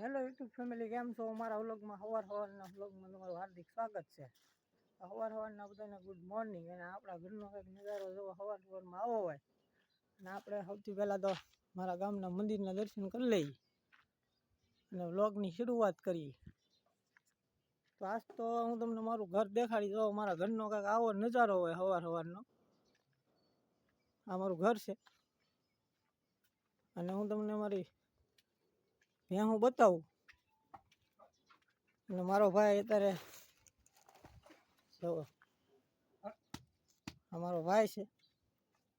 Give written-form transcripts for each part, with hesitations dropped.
Hello YouTube family, કેમ છો? અમારા વ્લોગમાં સવારના વ્લોગમાં તમારું હાર્દિક સ્વાગત છે. સવારના બધાને ગુડ મોર્નિંગ. અને આપણા ઘરનો કંઈક નજારો જો સવારમાં આવો હોય. અને આપણે સૌથી પહેલાં તો મારા ગામના મંદિરના દર્શન કરી લઈએ અને વ્લોગની શરૂઆત કરીએ. તો આજ તો હું તમને મારું ઘર દેખાડી દઉં. મારા ઘરનો કંઈક આવો નજારો હોય સવારનો. આ મારું ઘર છે અને હું તમને મારી હું બતાવું. અને મારો ભાઈ અત્યારે જો અમારો ભાઈ છે.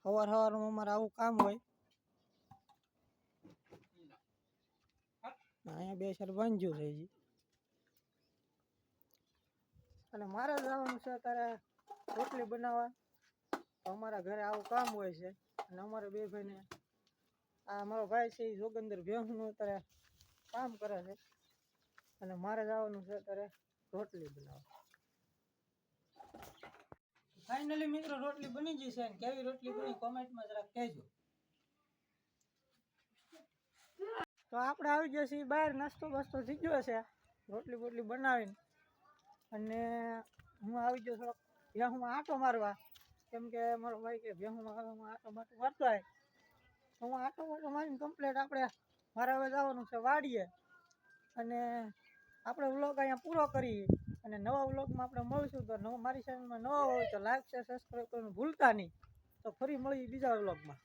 સવારમાં અમારે આવું કામ હોય. અહીંયા બે સર બાંધ્યું છે હજી. અને મારે જવાનું છે અત્યારે રોટલી બનાવવા. અમારા ઘરે આવું કામ હોય છે. અને અમારે બે ભાઈને આ મારો ભાઈ છે એ જોગંદર ભેંસનું અત્યારે કામ કરે છે. અને મારે જવાનું છે અત્યારે રોટલી બનાવવા. ફાઇનલી મિત્રો રોટલી બની ગઈ છે. કેવી રોટલી બની કોમેન્ટમાં જરાક કહેજો. તો આપણે આવી ગયા છીએ બહાર. નાસ્તો બાસ્તો થઈ ગયો છે રોટલી બનાવીને. અને હું આવી ગયો થોડોક ભેહુંમાં આંટો મારવા. કેમ કે મારો ભાઈ કે ભેહુંમાં આંટો મારતો હોય. તો હું આંટો મારીને કમ્પ્લેટ આપણે મારે હવે જવાનું છે વાડીએ. અને આપણે વ્લોગ અહીંયા પૂરો કરીએ. અને નવા વ્લોગમાં આપણે મળીશું. તો મારી ચેનલમાં નવા હોય તો લાઈક શેર સબસ્ક્રાઈબ કરવાનું ભૂલતા નહીં. તો ફરી મળીએ બીજા વ્લોગમાં.